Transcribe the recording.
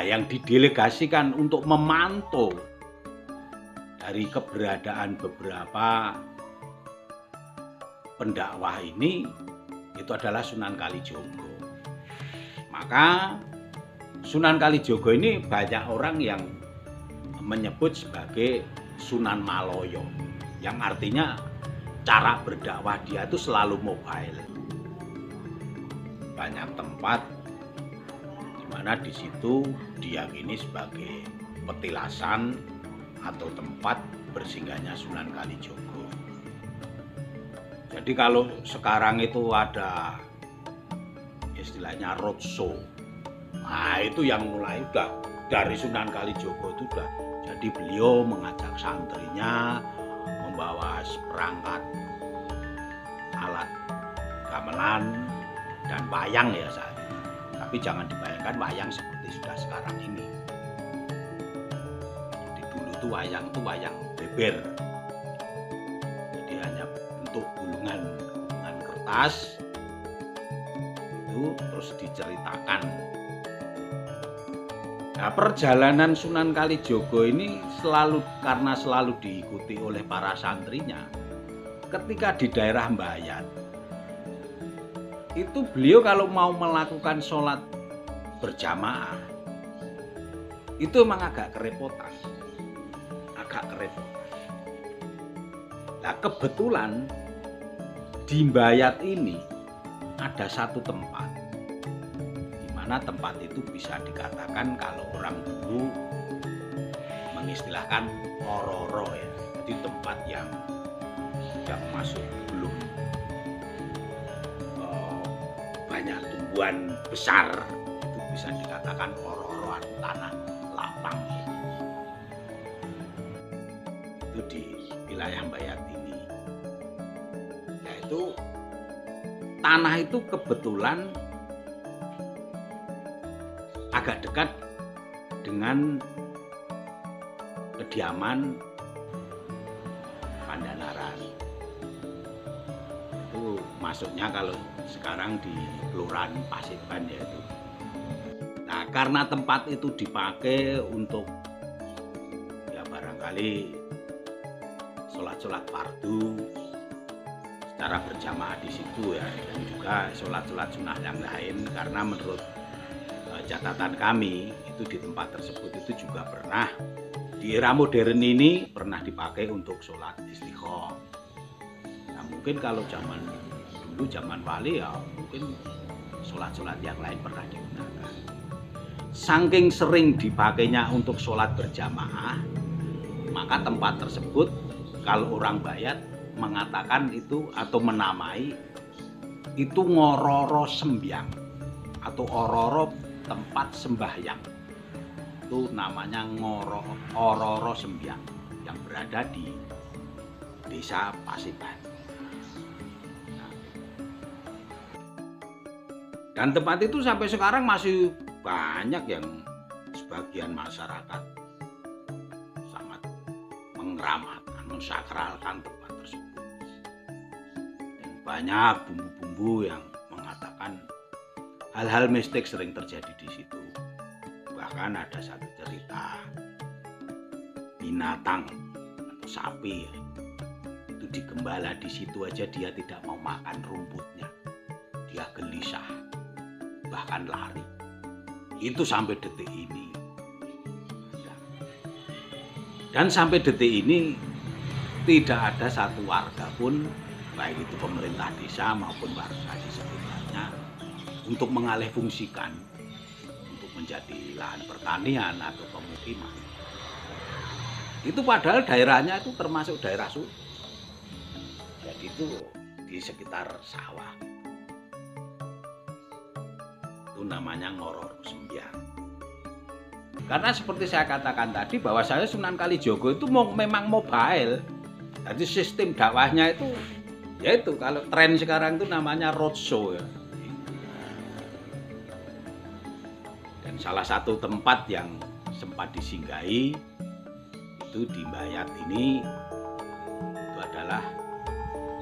yang didelegasikan untuk memantau dari keberadaan beberapa pendakwah ini itu adalah Sunan Kalijogo. Maka Sunan Kalijogo ini banyak orang yang menyebut sebagai Sunan Maloyo, yang artinya cara berdakwah dia itu selalu mobile. Banyak tempat di mana di situ diyakini sebagai petilasan atau tempat bersinggahnya Sunan Kalijogo. Jadi kalau sekarang itu ada istilahnya roadshow, nah itu yang mulai udah dari Sunan Kalijogo itu udah. Jadi beliau mengajak santrinya membawa seperangkat alat gamelan dan wayang ya saat ini. Tapi jangan dibayangkan wayang seperti sudah sekarang ini. Jadi dulu tuh wayang beber. Jadi hanya bentuk gulungan kertas itu terus diceritakan. Nah, perjalanan Sunan Kalijogo ini karena selalu diikuti oleh para santrinya. Ketika di daerah Mbayat, itu beliau kalau mau melakukan sholat berjamaah, itu memang agak kerepotan. Nah, kebetulan di Mbayat ini ada satu tempat, mana tempat itu bisa dikatakan kalau orang dulu mengistilahkan ororo ya. Jadi tempat yang masuk belum banyak tumbuhan besar, itu bisa dikatakan ororo atau tanah lapang. Itu di wilayah Mbayat ini. Yaitu tanah itu kebetulan agak dekat dengan kediaman Pandanaran. Itu masuknya kalau sekarang di Kelurahan Paseban ya itu. Nah, karena tempat itu dipakai untuk ya barangkali sholat-sholat fardu secara berjamaah di situ ya, dan juga sholat-sholat sunnah yang lain, karena menurut catatan kami itu di tempat tersebut itu juga pernah di era modern ini pernah dipakai untuk sholat istikharah. Nah, mungkin kalau zaman dulu zaman wali ya mungkin sholat-sholat yang lain pernah digunakan. Saking sering dipakainya untuk sholat berjamaah, maka tempat tersebut kalau orang Bayat mengatakan itu atau menamai itu Ngororo Sembyang atau Ororo tempat sembahyang. Itu namanya Ororo Sembyang yang berada di Desa Paseban. Nah, dan tempat itu sampai sekarang masih banyak yang sebagian masyarakat sangat mengramatkan, mensakralkan tempat tersebut. Dan banyak bumbu-bumbu yang mengatakan hal-hal mistik sering terjadi di situ. Bahkan ada satu cerita binatang atau sapi itu digembala di situ aja dia tidak mau makan rumputnya. Dia gelisah, bahkan lari. Itu sampai detik ini. Dan sampai detik ini tidak ada satu warga pun, baik itu pemerintah desa maupun warga di sekitarnya, untuk mengalihfungsikan untuk menjadi lahan pertanian atau pemukiman. Itu padahal daerahnya itu termasuk daerah suci. Jadi itu di sekitar sawah. Itu namanya Ngororo Sembyang. Karena seperti saya katakan tadi bahwa saya Sunan Kalijogo itu memang mobile. Jadi sistem dakwahnya itu yaitu kalau tren sekarang itu namanya roadshow ya. Salah satu tempat yang sempat disinggahi itu di Mbayat ini itu adalah